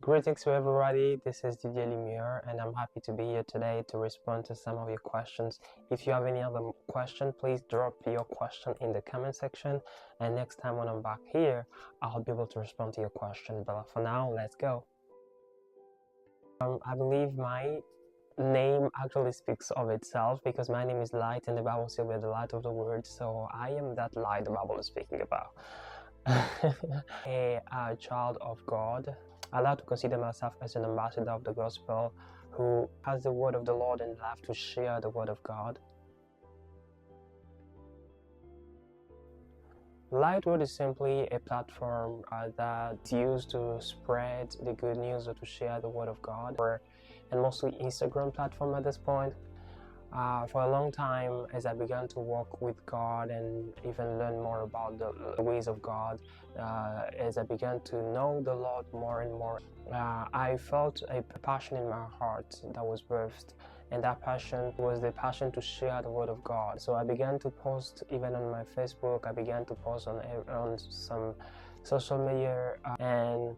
Greetings to everybody, this is Didier Lumiere and I'm happy to be here today to respond to some of your questions. If you have any other question, please drop your question in the comment section and next time when I'm back here, I'll be able to respond to your question. But for now, let's go. I believe my name actually speaks of itself because my name is Light and the Bible says we're the light of the world, so I am that light the Bible is speaking about. a child of God. I like to consider myself as an ambassador of the gospel who has the word of the Lord and love to share the word of God. Lightword is simply a platform that's used to spread the good news or to share the word of God, and mostly Instagram platform at this point. For a long time, as I began to walk with God and even learn more about the ways of God, as I began to know the Lord more and more, I felt a passion in my heart that was birthed, and that passion was the passion to share the word of God. So I began to post even on my Facebook, I began to post on some social media, and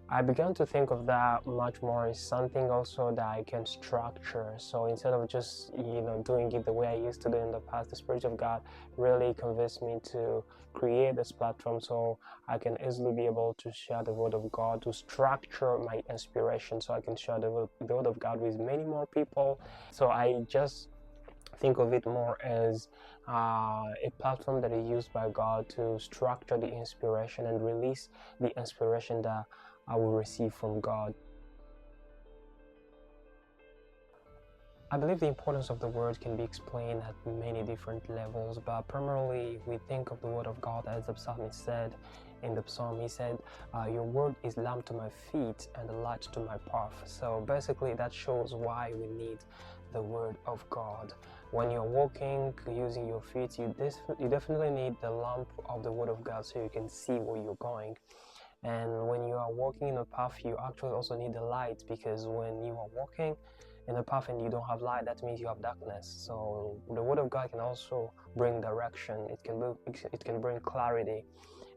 I began to think of that much more as something also that I can structure. So instead of just, doing it the way I used to do in the past, the Spirit of God really convinced me to create this platform so I can easily be able to share the Word of God, to structure my inspiration so I can share the Word of God with many more people. So I just think of it more as a platform that is used by God to structure the inspiration and release the inspiration that I will receive from God. I believe the importance of the word can be explained at many different levels, but primarily we think of the word of God as the psalmist said in the psalm. He said, your word is lamp to my feet and a light to my path. So basically that shows why we need the word of God. When you're walking using your feet, you definitely need the lamp of the word of God so you can see where you're going. And when you are walking in a path, you actually also need the light, because when you are walking in a path and you don't have light, that means you have darkness. So the word of God can also bring direction. It can bring clarity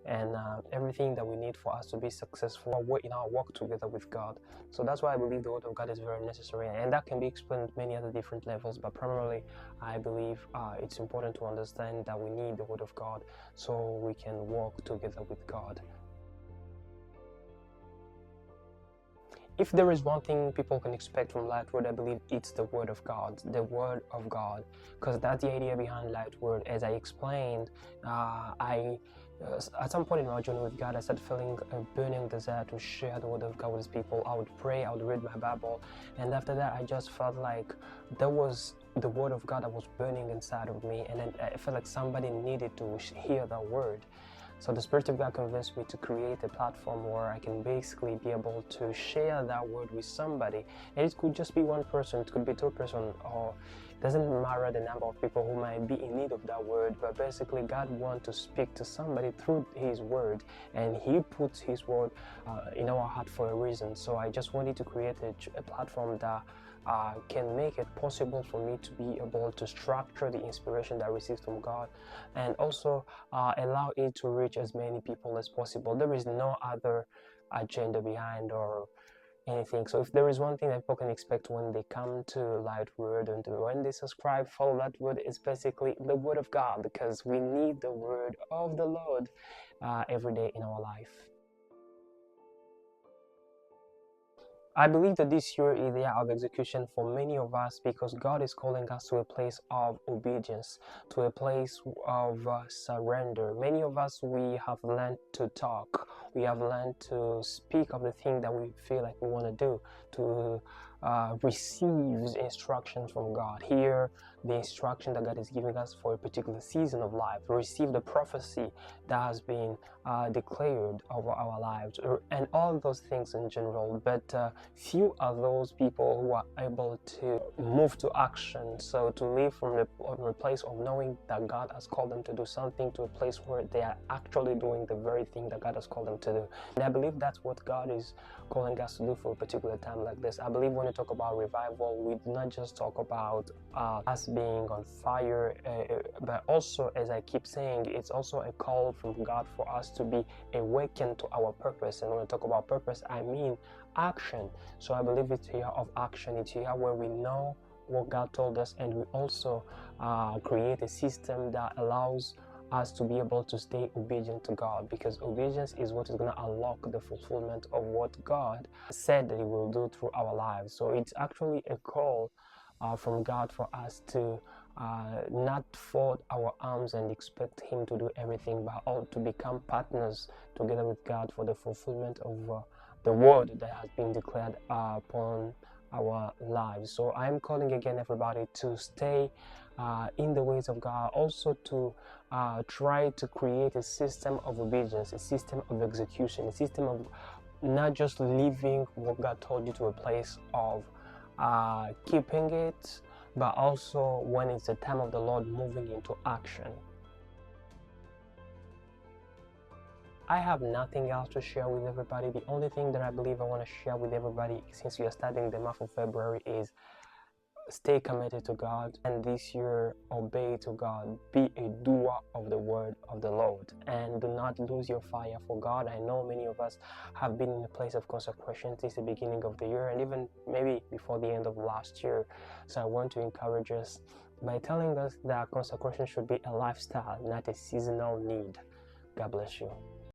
and everything that we need for us to be successful in our walk together with God. So that's why I believe the word of God is very necessary, and that can be explained at many other different levels, but primarily I believe it's important to understand that we need the word of God so we can walk together with God. If there is one thing people can expect from Lightword, I believe it's the Word of God, because that's the idea behind Lightword. As I explained, at some point in my journey with God, I started feeling a burning desire to share the Word of God with people. I would pray, I would read my Bible, and after that, I just felt like there was the Word of God that was burning inside of me, and then I felt like somebody needed to hear that Word. So the Spirit of God convinced me to create a platform where I can basically be able to share that word with somebody. And it could just be one person, it could be two person, or it doesn't matter the number of people who might be in need of that word, but basically God wants to speak to somebody through His word, and He puts His word in our heart for a reason. So I just wanted to create a platform that can make it possible for me to be able to structure the inspiration that I receive from God, and also allow it to reach as many people as possible. There is no other agenda behind or anything. So if there is one thing that people can expect when they come to Lightword and when they subscribe, follow Lightword, it's basically the Word of God, because we need the Word of the Lord every day in our life. I believe that this year is the year of execution for many of us, because God is calling us to a place of obedience, to a place of surrender. Many of us, we have learned to talk. We have learned to speak of the thing that we feel like we want to do, to receive instructions from God, hear the instruction that God is giving us for a particular season of life, receive the prophecy that has been declared over our lives, and all those things in general. But few are those people who are able to move to action, so to live from a place of knowing that God has called them to do something to a place where they are actually doing the very thing that God has called them to do. And I believe that's what God is calling us to do for a particular time like this. I believe when we talk about revival, we do not just talk about us being on fire, but also, as I keep saying, it's also a call from God for us to be awakened to our purpose. And when I talk about purpose, I mean action. So I believe it's here of action. It's here where we know what God told us, and we also create a system that allows us to be able to stay obedient to God, because obedience is what is going to unlock the fulfillment of what God said that He will do through our lives. So it's actually a call from God for us to not fold our arms and expect Him to do everything, but all to become partners together with God for the fulfillment of the word that has been declared upon our lives. So I'm calling again everybody to stay in the ways of God, also to try to create a system of obedience, a system of execution, a system of not just leaving what God told you to a place of keeping it, but also when it's the time of the Lord, moving into action. I have nothing else to share with everybody. The only thing that I believe I want to share with everybody, since we are starting the month of February, is stay committed to God, and this year obey to God. Be a doer of the word of the Lord, and do not lose your fire for God. I know many of us have been in a place of consecration since the beginning of the year, and even maybe before the end of last year. So I want to encourage us by telling us that consecration should be a lifestyle, not a seasonal need. God bless you.